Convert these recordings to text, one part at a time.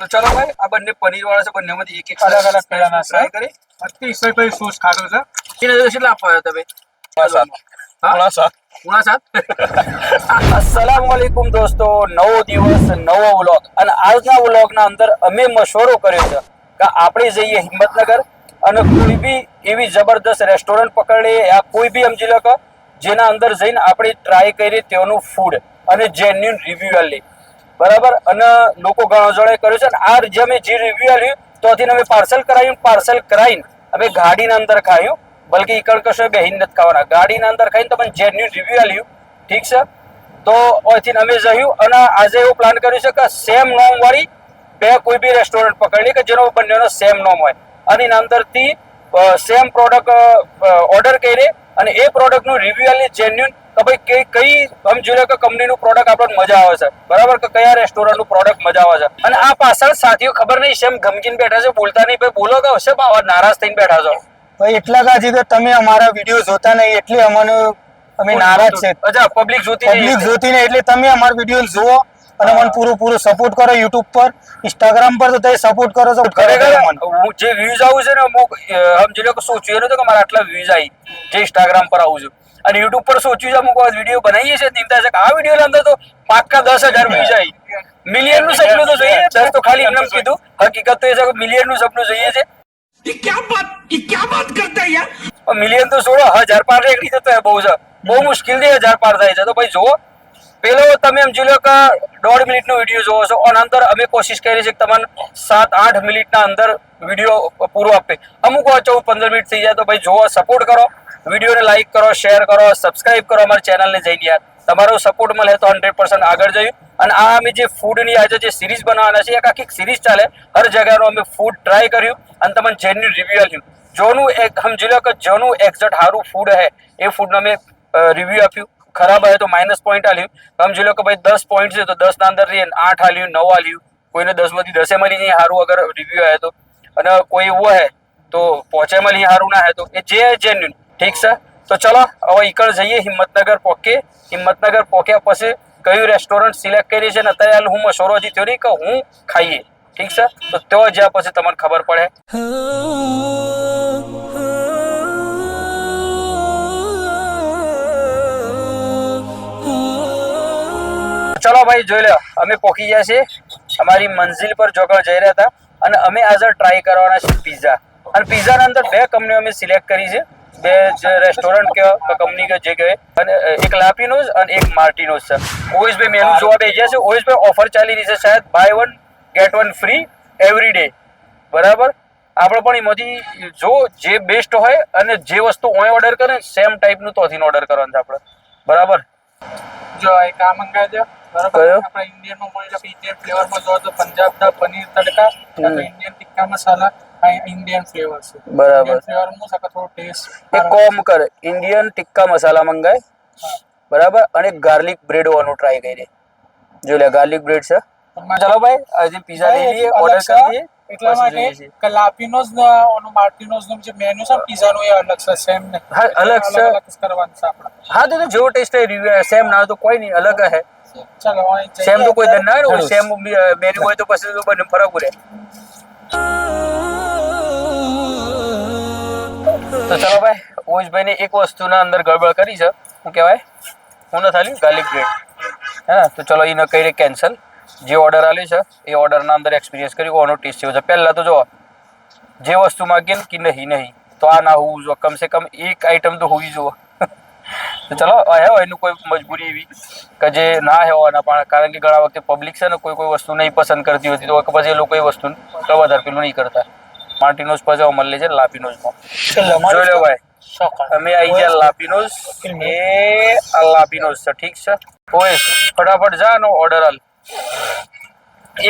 તો ચલો ભાઈ આ બંને પનીર વાળા છે, બંનેમાંથી એક એક અલગ અલગ પેલાના ટ્રાય કરી. અતિશય ભાઈ સોસ ખાધો છે. કેટલા આપવા તમે? પૂણા 7. અસ્સલામુઅલૈકુમ દોસ્તો, નવો દિવસ નવો વ્લોગ, અને આજના વ્લોગના અંદર અમે મશવરો કર્યો છે કે આપણે જઈએ હિંમતનગર અને કોઈ બી એવી જબરદસ્ત રેસ્ટોરન્ટ પકડીએ યા કોઈ બી સમજી લો કે જેના અંદર જઈને આપણે ટ્રાય કરીએ તેનું ફૂડ અને જેન્યુન રિવ્યુ લે, બરાબર. અને લોકો ઘણા જણાએ કર્યું છે, અને આ જે અમે જે રિવ્યુ આલ્યું તો અમે પાર્સલ કરાવીને અમે ગાડીના અંદર ખાયું, બલકે ઈકણ કશો બેહીને નથી ખાવાના, ગાડીના અંદર ખાઈને તમને જેન્યુન રિવ્યુ આલ્યું, ઠીક છે. તો અહીંથી અમે જયું અને આજે એવું પ્લાન કર્યું છે કે સેમ નોમ વાળી બે કોઈ બી રેસ્ટોરન્ટ પકડી કે જેનો બંનેનો સેમ નોમ હોય અને એના અંદરથી સેમ પ્રોડક્ટ ઓર્ડર કરીએ અને એ પ્રોડક્ટનું રિવ્યુ આલી જેન્યુન કે ભાઈ કઈ સમજી લો કે કંપનીનું પ્રોડક્ટ આપણને મજા આવે છે, બરાબર, કે કયા રેસ્ટોરન્ટનું પ્રોડક્ટ મજા આવે છે. અને આ પાછળ સાથીઓ ખબર નહીં સેમ ગમગીને બેઠા છે, બોલતા નહીં, ભાઈ બોલો કે હશે નારાજ થઈને બેઠા છો ભાઈ એટલા કાજી કે તમે અમારા વિડીયો જોતા નહીં એટલે અમે નારાજ છે. અચ્છા, પબ્લિક જોતી નહીં એટલે તમે અમારા વિડીયો જુઓ અને મને પૂરું સપોર્ટ કરો. યુટ્યુબ પર, ઇન્સ્ટાગ્રામ પર તો તમે સપોર્ટ કરો છો. ખરેખર હું જે વ્યૂઝ આવું છે ને અમુક સમજી લો કે સોચ્યું નતું કે મારા આટલા વ્યૂઝ આવી જે ઇન્સ્ટાગ્રામ પર આવું છું, અને યુટ્યુબ પર સોચ્યું છે અમુક વિડીયો બનાવીએ છીએ નિમતા છે કે આ વિડીયો અંદર તો પાક્કા 10,000 વ્યૂઝ આવી. મિલિયન નું સપનું તો જોઈએ, 10 તો ખાલી એમને કીધું, હકીકત તો એ છે કે મિલિયન નું સપનું જોઈએ છે. ये क्या बात करता है यार. મિલિયન તો છોડો, 1000 પાર રેકડી જતો બહુ છે, બહુ મુશ્કેલથી 1000 પાર થાય છે. તો ભાઈ જુઓ, પેલો તમે સમજી લો કે 1.5 મિનિટનો વિડીયો જોવો છો અને અંદર અમે કોશિશ કરી છે કે તમને 7-8 મિનિટના અંદર વિડીયો પૂરો આપે. અમુક 14-15 મિનિટ થઈ જાય. તો ભાઈ જુઓ, સપોર્ટ કરો, વિડીયોને લાઈક કરો, શેર કરો, સબસ્ક્રાઇબ કરો અમારી ચેનલને જઈને. યાર તમારો સપોર્ટ મળે તો 100% આગળ જઈએ. અને આ અમે જે ફૂડની આજે જે સિરીઝ બનાવવાના છે, એક આખી સિરીઝ ચાલે, હર જગ્યાનો અમે ફૂડ ટ્રાય કર્યું અને તમને જેન્યુન રિવ્યુ આપ્યું. જોનું એક સમજી લો કે જેનું એક્ઝેક્ટ સારું ફૂડ હે એ ફૂડનું અમે રિવ્યુ આપ્યું. ખરાબ હોય તો માઇનસ પોઈન્ટ આલ્યું. સમજી લો કે ભાઈ 10 પોઈન્ટ છે તો 10 ના અંદર 8 આલ્યું, 9 આલ્યું, કોઈને 10 માંથી 10 મળી નહીં સારું અગર રિવ્યુ આવે તો, અને કોઈ એવું હે તો 5 મળી સારું ના હે તો એ જે જેન્યુન, ઠીક છે. તો ચલો હવે ઈકળ જઈએ હિંમતનગર પોકે. હિંમતનગર પોક્યા પછી કયું રેસ્ટોરન્ટ સિલેક્ટ કરી છે ને અત્યારે હું મશોરો હજી થયો નહીં કે હું ખાઈએ, ઠીક છે. તો ત્યાં જ્યાં પછી તમને ખબર પડે. ચલો ભાઈ જોઈ લો, અમે પહોંચી ગયા છીએ અમારી મંઝિલ પર જોગળ જઈ રહ્યા હતા અને અમે આજે ટ્રાય કરવાના છે પિઝા. અને પિઝાના અંદર બે કંપનીઓ અમે સિલેક્ટ કરી છે, બે જે રેસ્ટોરન્ટ કે કંપની કે જે કહે, અને એક લાપીનોઝ અને એક માર્ટિનોઝ છે. ઓવેશભાઈ મેનુ જોવા બે ગયા છે. ઓવેશભાઈ ઓફર ચાલી રહી છે, શાયદ buy 1 get 1 free every day, બરાબર. આપણે પણ એમાંથી જો જે બેસ્ટ હોય અને જે વસ્તુ ઓય ઓર્ડર કરે સેમ ટાઈપનું તોથી ઓર્ડર કરવાનું છે આપણે, બરાબર. જો એક આ મંગાવી દો, બરાબર. આપણે ઇન્ડિયનમાં મળી જાય, ઇન્ડિયન ફ્લેવરમાં જો તો પંજાબના પનીર તડકા, ઇન્ડિયન ટિક્કા મસાલા, ઇન્ડિયન ફ્લેવર છે, બરાબર. ફ્લેવર હું સકા થોડો ટેસ્ટ એક કોમ કરે, ઇન્ડિયન ટિક્કા મસાલા મંગાય, બરાબર, અને ગાર્લિક બ્રેડ વાનું ટ્રાય કરીએ. જો લે ગાર્લિક બ્રેડ છે. ચલો ભાઈ આજે પિઝા લઈ લઈએ, ઓર્ડર કરી દઈએ. એટલા માટે કે લાપીનોઝ નો માર્ટિનોઝ નો જે મેનુ છે પિઝા નો એ અલગ છે, સેમ ને હા અલગ છે કરવાનું છે આપણે. હા તો જેવો ટેસ્ટ રિવ્યુ સેમ ના તો કોઈ નહીં, અલગ હે. ચલો સેમ તો કોઈ દર ના હોય, સેમ મેનુ હોય તો પછી તો બંને ફરક પડે. તો ચલો ભાઈ, ઓવેશભાઈ ને એક વસ્તુના અંદર ગડબડ કરી છે, શું કહેવાય, હું ન થાલ્યું ગાર્લિક બ્રેડ, હે. તો ચલો એને કઈ કેન્સલ. જે ઓર્ડર આલ્યો છે એ ઓર્ડરના અંદર એક્સપિરિયન્સ કર્યું, ઓનો ટેસ્ટ એવો છે. પહેલાં તો જો જે વસ્તુ માગીએ ને કે નહીં તો આ ના હોવું જોઈએ, કમસે કમ એક આઈટમ તો હોવી જોઈએ. તો ચલો હે એનું કોઈ મજબૂરી એવી કે જે ના હોવાના, પણ કારણ કે ઘણા વખતે પબ્લિક છે ને કોઈ વસ્તુ નહીં પસંદ કરતી હોતી, તો પછી એ લોકો એ વસ્તુ વધારે પેલું નહીં કરતા. માર્ટિનોઝ પછી મળે છે લાપીનોઝમાં. જોઈ લો ભાઈ, અમે આવી ગયા લાપીનોઝ. એ આ લાપીનોઝ છે, ઠીક છે. ઓય ફટાફટ જા નો ઓર્ડર આલ.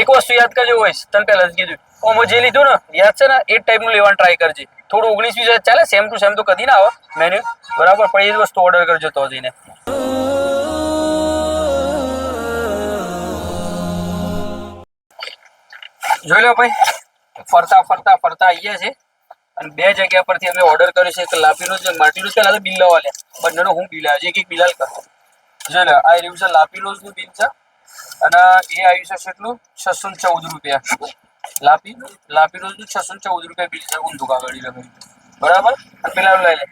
એક વસ્તુ યાદ કરજો હોય, તને પહેલા જ કીધું, ઓમો જે લીધું ને યાદ છે ને એ જ ટાઈપનું લેવાનું ટ્રાય કરજે. થોડું 19-20 ચાલે, સેમ ટુ સેમ તો કદી ના આવે મેન્યુ, બરાબર, પણ એ જ વસ્તુ ઓર્ડર કરજો તો જઈને. જોઈ લો ભાઈ, ફરતા આવી ગયા છે અને બે જગ્યા પરથી અમે ઓર્ડર કર્યું છે, એક લાપીનોઝ ને માર્ટિનોઝ. પહેલા તો બિલ લેવા લે બંનેનો હું બિલ આવે છે, એક બિલ હાલ કર. જોઈ લો આ રહ્યું છે લાપીનોઝ નું બિલ છે અને એ આવ્યું છે કેટલું 614 રૂપિયા. લાપીનોઝ નું 614 રૂપિયા બિલ છે ઊંધું કાગળી લગાવી, બરાબર. અને પેલા લઈ લે.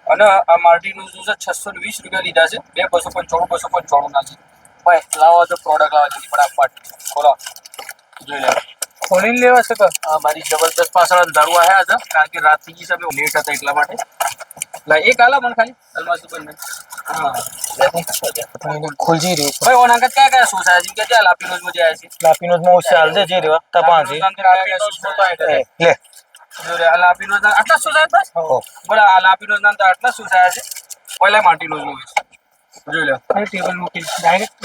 અને આ માર્ટિનોઝ નું છે 620 રૂપિયા લીધા છે. 295 ના છે ભાઈ. લાવો તો પ્રોડક્ટ લાવો છે ફટાફટ. બોલો જોઈ લે. ખોલીને લેવા છે તો મારી જબરદસ્ત પાછળ અંધારું આવ્યા હતા કારણ કે રાત થઈ ગઈ છે, અમે લેટ હતા એટલા માટે. એક આલા મને ખાલી અલમારી બંને. ખુલજી રહ્યું ભાઈ ઓન અંગત કયા શૂઝ આવ્યા છે કે ત્યાં લાપીનોઝ માં જાય છે? લાપીનોઝ માં ચાલ છે જે રેવા તપાસી લે જો રે આ લાપીનોઝ ના આટલા શૂઝ આવ્યા બસ. બોલા આ લાપીનોઝ ના અંદર આટલા શૂઝ આવ્યા છે. પહેલા માર્ટિનોઝ નું જોઈ લે. ટેબલ મૂકી ડાયરેક્ટ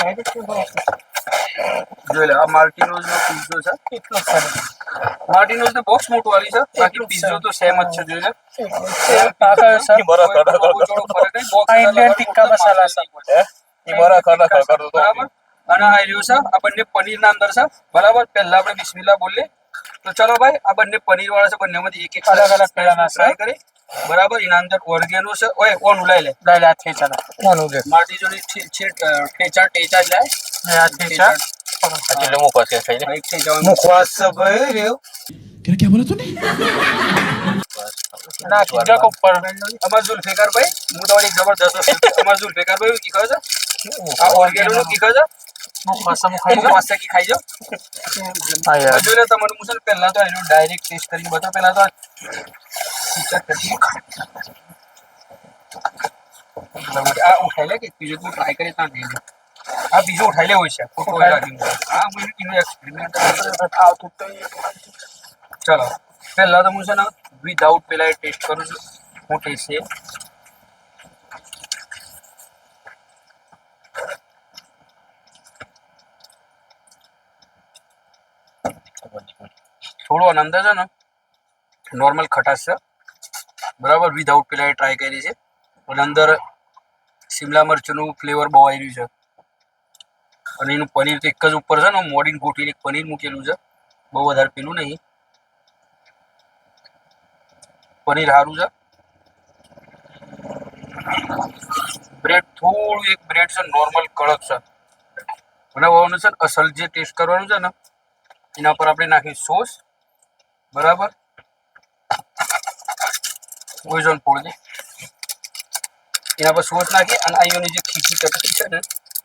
જોઈ લે આ માર્ટિનોઝ નો પીઝો છે. કેટલો સારો માર્ટિનોઝ નો બોક્સ મોટું વાળી છે, બાકી પીઝો તો સેમ જ છે. જોઈ લે ઇન્ડિયન ટિક્કા મસાલા છે બરાબર. અને આ રહ્યું છે આ બંને પનીર ના અંદર છે, બરાબર. પહેલા આપણે બિસ્મિલ્લાહ બોલીએ તો ચલો ભાઈ. આ બંને પનીર વાળા છે, બંને માંથી એક અલગ અલગ પેલાના ટ્રાય કરી, બરાબર. એના અંદર ઓર્ગેનો છે. ઓય ઓન ઉલાઈ લે લે થેચા કોનું લે માર્ટિનોઝ ઠેચા ટેચા જ લાય. આ થેચા એટલે મૂકો છે થઈ એક ઠેચા મુખવાસ ભાઈ રેવ क्या बोला तूने? ના કીધા કો ઉપર અમાર ઝુલ્ફિકાર ભાઈ, હું તમારી જબરદસ્ત અમાર ઝુલ્ફિકાર ભાઈ કી કહે છે આ ઓર્ગેનો નું કી કહે છે મસામો ખાઈ હું પાસ્તા કી ખાઈ જાવ. હા યાર જોઈ લે તમને મુસલ પહેલા તો એનો ડાયરેક્ટ ટેસ્ટ કરીને બતાવ. પહેલા તો આ ઉઠાઈ લે કે બીજું તું ટ્રાય કરી ત્યાં દે. આ બીજું ઉઠાઈ લે હોય છે ફોટો રાખીને. આ મને એનો એક્સપેરિમેન્ટ આવતું તો ચલો પહેલા તો હું છે ને વિધાઉટ પેલા ટેસ્ટ કરું છું. હું ટેસ્ટ છે થોડો આનંદ છે ને નોર્મલ ખટાશ છે, બરાબર. વિધાઉટ પેલા ટ્રાય કરી છે અને અંદર શિમલા મરચુંનું ફ્લેવર બહુ આવી રહ્યું છે. અને એનું પનીર તો એક જ ઉપર છે ને મોડીને ગોઠવીને પનીર મૂકેલું છે, બહુ વધારે પેલું નહીં. પનીર સારું છે. બ્રેડ થોડું એક બ્રેડ છે નોર્મલ કડક છે. અને ઓનું છે અસલ જે ટેસ્ટ કરવાનું છે ને એના પર આપણે નાખી સોસ, બરાબર. ઓઇઝોન પોડી એના પર સોસ નાખી અને અહીંયાની જે ખીચી ચટણી છે ને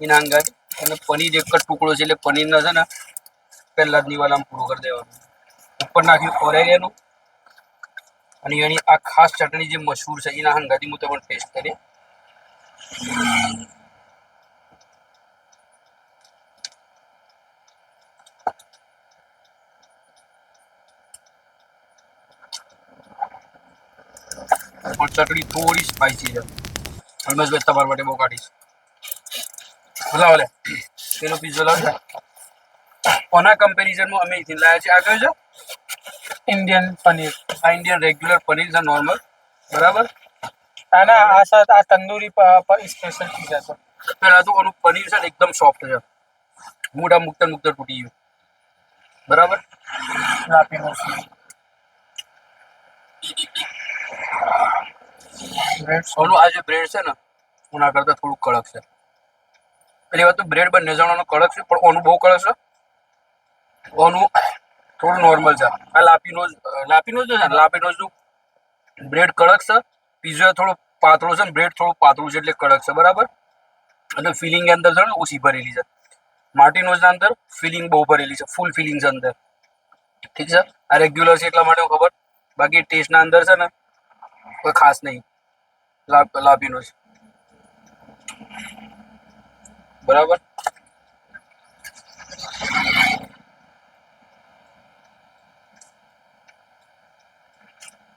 એના અંગાથી અને પનીર એક જ ટુકડો છે એટલે પનીરના છે ને પહેલા જ નિવાલામાં પૂરું કરી દેવાનું. ઉપર નાખ્યું ઓરેગેનો અને એની આ ખાસ ચટણી જે મશહૂર છે એના હંગાથી હું તમને ટેસ્ટ કરી. ચટણી થોડી સ્પાઈસી છે. હલમેશભાઈ તમારા માટે બહુ કાઢીશ. લાવો લે પેલો પીઝો લાવ. કોના કમ્પેરિઝનમાં અમે અહીંથી લાવ્યા છે આ કયો છે ઇન્ડિયન પનીર આ ઇન્ડિયન રેગ્યુલર પનીર છે નોર્મલ, બરાબર. આના આ તંદૂરી સ્પેશિયલ પીઝા છે. પેલા તો આનું પનીર છે ને એકદમ સોફ્ટ છે, મોઢા મુકતા મુકતા તૂટી ગયું, બરાબર. લાપીનોઝ ઓનું આ જે બ્રેડ છે ને ઓના કરતા થોડું કડક છે. પેલી વાત તો બ્રેડ બંને જણાનો કડક છે પણ ઓનું બહુ કડક છે, ઓનું થોડું નોર્મલ છે. આ લાપીનોઝ છે ને લાપીનોઝનું બ્રેડ કડક છે, પીઝો થોડો પાતળો છે ને બ્રેડ થોડું પાતળું છે એટલે કડક છે, બરાબર. અને ફિલિંગ અંદર છે ને ઓછી ભરેલી છે. માર્ટિનોઝના અંદર ફિલિંગ બહુ ભરેલી છે, ફૂલ ફિલિંગ છે અંદર, ઠીક છે. આ રેગ્યુલર છે એટલા માટે ખબર, બાકી ટેસ્ટના અંદર છે ને કોઈ ખાસ નહીં. લાપીનોઝ બરાબર.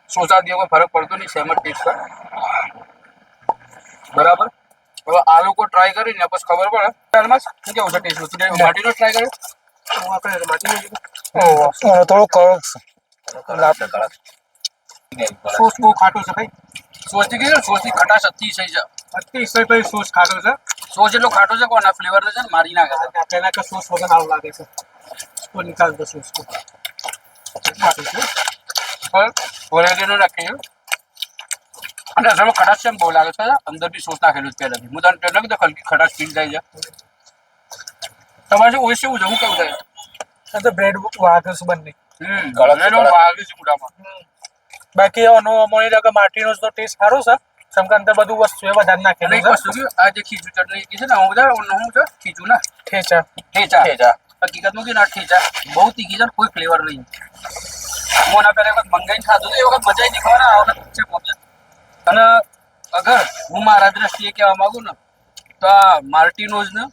સોચા દિયો કોઈ ફરક પડતો નહીં, સેમ જ ટેસ્ટ છે, બરાબર. હવે આ લોકો ટ્રાય કરીને પછી ખબર પડે હાલમાં શું કેવું છે ટેસ્ટ. માટીનો ટ્રાય કર્યો આપણે માટીનો થોડું કડક સોસ બહુ ખાટું છે ભાઈ. સોસ થી કીધું સોસ ની ખટાશ અતિશય છે. અતિશય ભાઈ સોસ ખાતો છે. સોસ એટલો ખાટો છે કોના ફ્લેવર છે ને મારી નાખે છે. પહેલા તો સોસ વગર આવું લાગે છે. તો નિકાલ દો સોસ को ખાટું છે. ઓરેગેનો નાખ્યું અને અસલમાં ખટાશ છે બહુ લાગે છે અંદર બી સોસ નાખેલું છે પહેલાથી હું તને પહેલા કીધું હલકી ખટાશ ફીલ થાય છે તમારે શું ઓછું એવું છે હું કેવું થાય આ તો બ્રેડ વાગસ બંને વાગે છે મોઢામાં બાકી એનો મોની લાગે માર્ટિનોઝ નો ટેસ્ટ સારો છે કેમ કે અંદર બધું વસ્તુ એ વધારે નાખેલું અને એક છે વસ્તુ કે આ જે ખીચું ચટણી કી છે ને હું બધા હું છે ખીચું ના ઠેચા ઠેચા હકીકતમાં કે ના ઠેચા બહુ તીખી છે કોઈ ફ્લેવર નહીં હું એના પહેલા એક વખત મંગાઈને ખાધું તો એ વખત મજા નહીં ખબર આ વખત છે પહોંચે અને અગર હું મારા દ્રષ્ટિએ કહેવા માંગુ ને તો આ માર્ટિનોઝ ને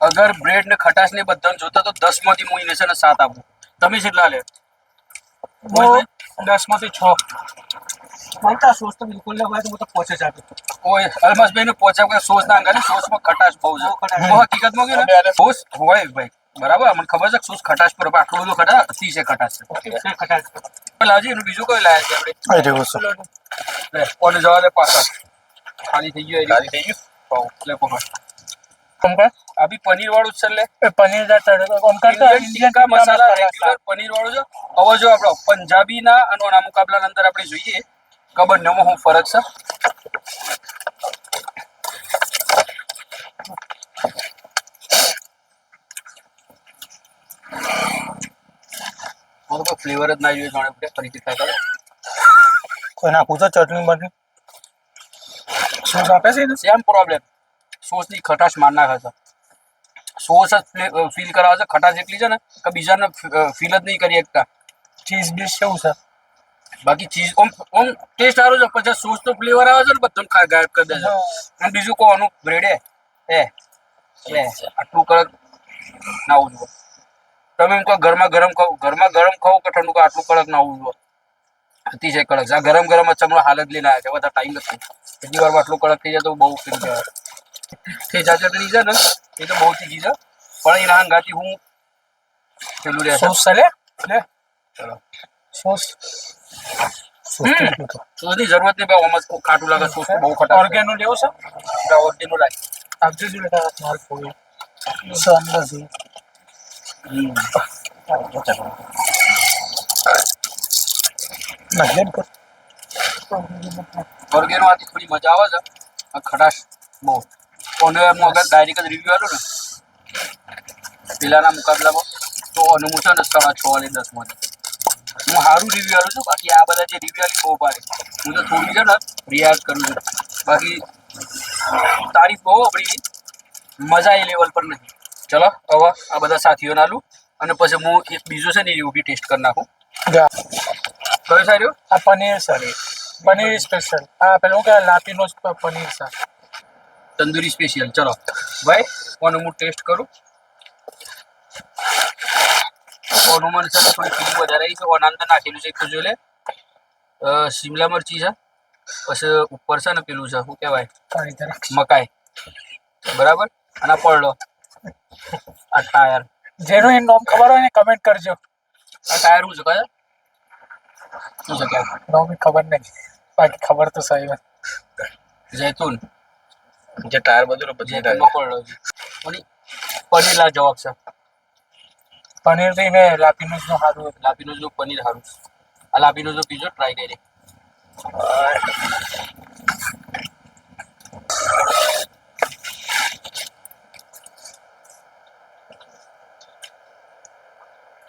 અગર બ્રેડ ને ખટાશ ને બધાને જોતા તો 10 માંથી હું એને છે ને 7 આપું તમે કેટલા લે 10 માંથી 6 મળતા સોસ તો બિલકુલ ના હોય તો હું તો પહોંચે જ આપું કોઈ અલમસભાઈ ને પહોંચ્યા કે સોસ ના અંગાને સોસમાં ખટાશ બહુ છે હું હકીકતમાં કે ને સોસ હોય ભાઈ બરાબર મને ખબર છે કે સોસ ખટાશ પર આટલું બધું ખટાશ અતિશય ખટાશ છે ખટાશ લાવજી એનું બીજું કોઈ લાયા છે આપણે લે કોને જવા દે પાછા ખાલી થઈ ગયું લે પકડ કમકા આ બી પનીર વાળું જ છે લે એ પનીર दा तड़का कमका तो ઇન્ડિયન ટિક્કા મસાલા રેગ્યુલર પનીર વાળું છે હવે જો આપણો પંજાબીના અને ઓના મુકાબલાના અંદર આપણે જોઈએ કે બંનેમાં શું ફરક છે મને કોઈ ફ્લેવર જ ના જોઈએ જાણે આપણે ફરીથી ટ્રાય કરો કોઈ નાખું છે ચટણી બટણી સોસ આપે છે ને સેમ પ્રોબ્લેમ સોસની ખટાશ માર નાખે છે સોસ જ ફીલ કરાવે છે ખટાશ એટલી છે ને કે બીજાને ફીલ જ નહીં કરી શકતા ચીઝ બીસ કેવું છે બાકી ચીઝ ઓમ ટેસ્ટ સારો છે પછી સોસ તો ફ્લેવર આવે છે ને બધું ગાયબ કરી દે છે અને બીજું કોનું બ્રેડ એ આટલું કડક ના હોવું જોઈએ તમે એમ કહો ગરમા ગરમ ખાવ કે ઠંડુ આટલું કડક ના હોવું જોઈએ અતિશય કડક છે આ ગરમ ગરમ ચમડો હાલત લઈને આવ્યા છે બધા ટાઈમ નથી એટલી વારમાં આટલું કડક થઈ જાય તો બહુ ફીલ કહેવાય ઠેચા ચટણી છે ને એ તો બહુ તીખી છે પણ એના અંગાથી હું પેલું રહે સોસ છે લે ચલો સોસ સોસની જરૂરત નહીં ભાઈ ઓમ ખાટું લાગે સોસ બહુ ખટાશ ઓર્ગેનો લેવો છે ઓર્ગેનો લાગે આપજો જો લેતા માલ ફોડી સંદાસી નાખી કર ઓર્ગેનો આથી થોડી મજા આવે છે આ ખટાશ બહુ કોને હું અગર ડાયરેક્ટ જ રિવ્યુ આલું ને પેલાના મુકાબલામાં તો અનુ હું છે ને 6.5 અને 10 માંથી હું સારું રિવ્યુ આલું છું બાકી આ બધા જે રિવ્યુ આલી બહુ ભારે હું તો થોડી છે ને રિયાઝ કરું છું બાકી તારીફ બહુ આપણી મજા એ લેવલ પર નથી ચલો હવે આ બધા સાથીઓને આલું અને પછી હું એક બીજો છે ને એવું બી ટેસ્ટ કરી નાખું કયો સારું આ પનીર સર પનીર સ્પેશિયલ આ પેલું કે લાપીનો પનીર સર તંદૂરી સ્પેશિયલ ચલો ભાઈ કોનું હું ટેસ્ટ કરું કોનું મને છે થોડી ફીલિંગ વધારે આવી છે ઓના અંદર નાખેલું છે એક તો જોઈ લે શિમલા મરચી છે પછી ઉપર છે ને પેલું છે શું કહેવાય મકાઈ બરાબર અને આ પડલો આ ટાયર જેનું એનું નામ ખબર હોય ને કમેન્ટ કરજો આ ટાયર શું છે કયા શું છે ક્યાં નામ ખબર નહીં બાકી ખબર તો સહી વાત જૈતુન જે ટાયર બધું પછી જૈતુનનો પડલો છે અને પનીર લા જવાબ છે પનીર થી મેં લાપીનોઝ નું સારું લાપીનોઝનું પનીર સારું આ લાપીનોઝનો પીઝો ટ્રાય કરી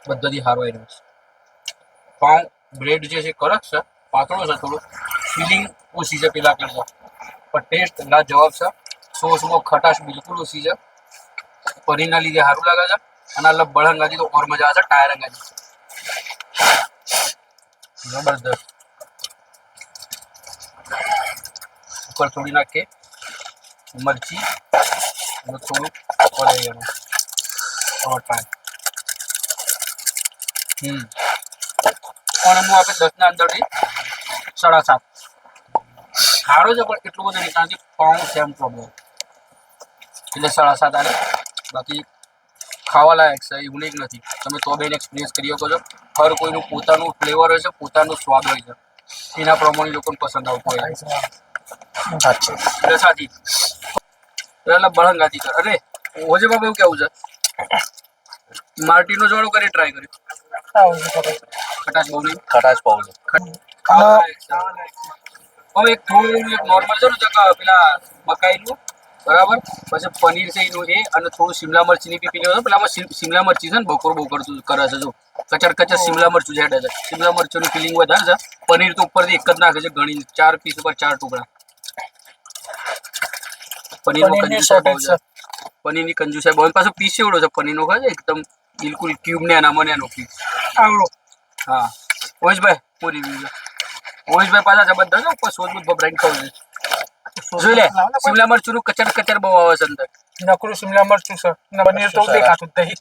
બધાથી સારો આવ્યો છે પાઉં બ્રેડ જે છે કડક છે પાતળો છે થોડું ફિલિંગ ઓછી છે પેલા કરતા પણ ટેસ્ટ લા જવાબ છે સોસમાં ખટાશ બિલકુલ ઓછી છે પનીરના લીધે સારું લાગે છે અને આ લબ્બળ અંગાથી તો ઓર મજા આવે છે ટાયર અંગાથી જબરદસ્ત ઉપર થોડી નાખીએ મરચી અને થોડુંક પડાવી એનું ટાઈમ પણ હું આપણે 10 ના અંદરથી 7.5 સારો છે પણ એટલું બધું નહીં કારણ કે પાઉં સેમ પ્રોબ્લેમ એટલે 7.5 આવે બાકી ખાવા લાયક છે એવું નહીં નથી તમે તો બેન એક્સપિરિયન્સ કરી શકો છો હર કોઈનું પોતાનું ફ્લેવર હોય છે પોતાનો સ્વાદ હોય છે એના પ્રમાણે લોકોને પસંદ આવતું હોય સાચી એટલે સાચી એટલે બળંગાથી કર અરે ઓજે બાબા એવું કેવું છે માર્ટિનો જોડો કરી ટ્રાય કર્યું ખટાશ બહુ નહીં ખટાશ પાઉં છે ખાવા લાયક છે. હવે એક થોડું એક નોર્મલ છે ને તો પેલા મકાઈનું બરાબર, પછી પનીર છે એનું એ, અને થોડું શિમલા મરચીની બી પીલી પેલામાં શિમલા મરચી છે ને બકોર કરે છે, જો કચર કચર શિમલા મરચું જેડે છે, શિમલા મરચુંની ફિલિંગ વધારે છે. પનીર તો ઉપરથી એક જ નાખે છે ઘણી, 4 પીસ ઉપર 4 ટુકડા. પનીરની કંજુસાઈ બહુ, પાછો પીસ એવડો છે પનીરનો, ખાય એકદમ બિલકુલ ક્યુબ ને એના મને એનો પીસ આવડો. હા ઓઈશભાઈ હું રિવ્યુ છે. ઓઈશભાઈ પાછા જબરદસ્ત ઉપર સોજબૂત ભભરાઈને ખાવું છે. જોઈ લે શિમલા મરચું નું કચર કચર બહુ આવે છે અંદર. નકરું શિમલા મરચું છે ને પનીર તો દેખાતું જ નહીં.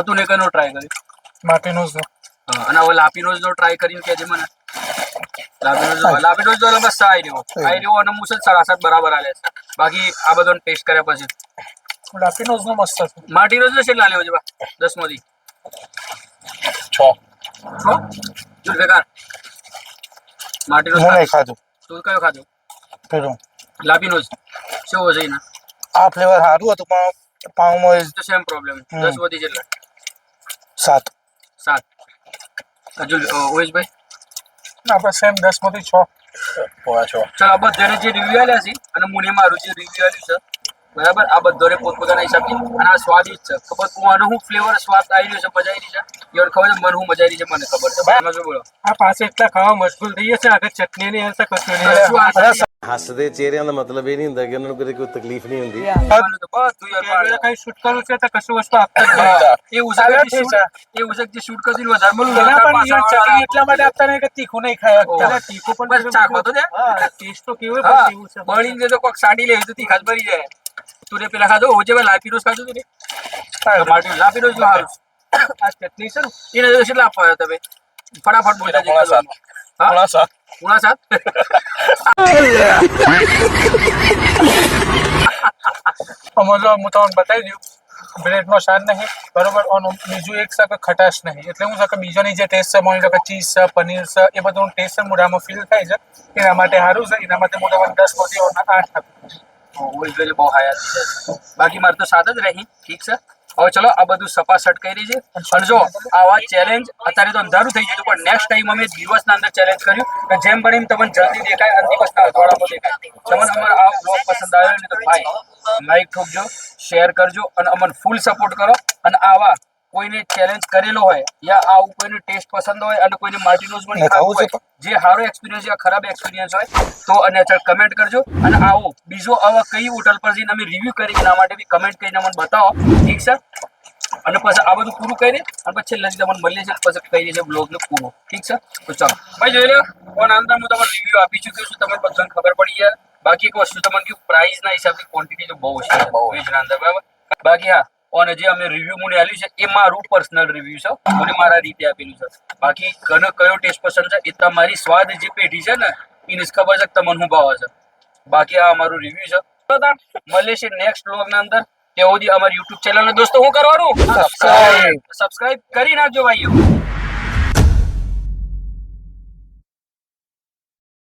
તું ને કનો ટ્રાય કરી માટીનોઝ નો. હા, અને હવે લાપીનોઝ નો ટ્રાય કરીને કહેજે મને. લાપીનોઝ નો બસ આઈ રહ્યો અને મુસદ 7.5 બરાબર આલે છે. બાકી આ બધાનો ટેસ્ટ કર્યા પછી લાપીનોઝ નો મસ્ત છે. માટીનોઝ નો કેટલા લેવો છે બા 10 માંથી 6 જો બેકાર માટીનોઝ હું નહીં ખાધું. તું કયો ખાધો? પેલું લાપીનોઝ કેવો છે એના? આ ફ્લેવર સારું હતું પણ પાઉમાં તો સેમ પ્રોબ્લેમ 10 માંથી કેટલા? 7. હજુ ઓએસભાઈ આપણે સેમ 10 માંથી 6. ચલો આ બધાને જે રિવ્યુ આલ્યા છે અને મુને મારું જે રિવ્યુ આલ્યું છે બરાબર, આ બધાને પોતપોતાના હિસાબથી, અને આ સ્વાદિષ્ટ છે. ખબર મને હું ફ્લેવર સ્વાદ આવી રહ્યો છે, મજા આવી રહી છે, એવું ખબર છે મને હું મજા આવી રહી છે, મને ખબર છે. ભાઈ શું બોલો? આ પાસે એટલા ખાવા મશગુલ થઈ છે, આગળ ચટણી ની હશે કશું નહીં. ਹੱਸਦੇ ਚਿਹਰਿਆਂ ਦਾ ਮਤਲਬ ਇਹ ਨਹੀਂ ਹੁੰਦਾ ਕਿ ਉਹਨਾਂ ਨੂੰ ਕਦੇ ਕੋਈ ਤਕਲੀਫ ਨਹੀਂ ਹੁੰਦੀ. કઈ શૂટ કરવું છે તો કશું વસ્તુ આપતા જ નહીં. એવું છે જે શૂટ કરી વધારે મળું એના પણ યાર ચટણી એટલા માટે આપતા નહીં કે તીખું નહીં ખાય. તીખું પણ બસ ચાખો તો દે. ટેસ્ટ તો કેવું છે કેવું છે. બળીને તો કોક સાડી લે તો તીખાજ ભરી જાય. તું પેલા ખાધો હોજે ભાઈ લાપીનોઝ ખાધું તું ને? માટી લાપીનોઝ નું હારું. આ ચટણી છે ને એને કેટલા આપવા તમે ફટાફટ બોલતા જઈ. હા પોણા 7. પૂણા 7 અમારો હું તમને બતાવી દઉં. બ્રેડમાં શાન નહીં બરોબર, અને બીજું એક છે કે ખટાશ નહીં. એટલે હું છે કે બીજાની જે ટેસ્ટ છે માની લો કે ચીઝ છે, પનીર છે, એ બધું ટેસ્ટ છે મોઢામાં ફીલ થાય છે. એના માટે સારું છે. એના માટે મોઢામાં 10 માંથી 8 આપું. ઓઈલ બહુ હાયા છે. બાકી મારે તો 7 જ રહી. ઠીક છે. હવે ચલો આ બધું સપાસટ કરી છે. અને જો આવા ચેલેન્જ અત્યારે તો અંધારું થઈ ગયું, પણ નેક્સ્ટ ટાઈમ અમે દિવસના અંદર ચેલેન્જ કર્યું કે જેમ બને તમને જલ્દી દેખાય અને દિવસના અઠવાડિયામાં દેખાય. તમને અમારો આ બ્લોગ પસંદ આવ્યો ને તો ભાઈ લાઈક ઠોકજો, શેર કરજો અને અમને ફૂલ સપોર્ટ કરો. અને આવા કોઈને ચેલેન્જ કરેલો હોય યા આવું કોઈને ટેસ્ટ પસંદ હોય અને કોઈને માર્ટિનોઝ પણ ખાવું હોય, જે સારો એક્સપિરિયન્સ યા ખરાબ એક્સપિરિયન્સ હોય તો અને કમેન્ટ કરજો. અને આવો બીજો આવા કઈ હોટલ પર જઈને અમે રિવ્યુ કરી એના માટે બી કમેન્ટ કરીને અમને બતાવો. ઠીક છે. અને પછી આ બધું પૂરું કરી અને પછી છેલ્લે તમને મળીએ છીએ પછી કહીએ છીએ બ્લોગ ને પૂરો. ઠીક છે. તો ચાલો ભાઈ જોઈ લો કોણ અંદર હું તમારે રિવ્યુ આપી ચૂક્યો છું, તમને બધાને ખબર પડી જાય. બાકી એક વસ્તુ તમને કહ્યું પ્રાઇસ ના હિસાબથી ક્વોન્ટિટી તો બહુ છે વેજના અંદર બરાબર. બાકી હા અને જે અમે રિવ્યુ મને આપ્યું છે એ મારું પર્સનલ રિવ્યુ છે, મને મારા રીતે આપેલું છે. બાકી કનો કયો ટેસ્ટ પસંદ છે એ તમારી સ્વાદ જે પેઢી છે ને એને જ ખબર છે કે તમને શું ભાવે છે. બાકી આ અમારું રિવ્યુ છે. મળે છે નેક્સ્ટ વ્લોગ ના અંદર. ત્યાં સુધી અમારી યુટ્યુબ ચેનલ ને દોસ્તો શું કરવાનું? સબસ્ક્રાઇબ કરી નાખજો ભાઈઓ.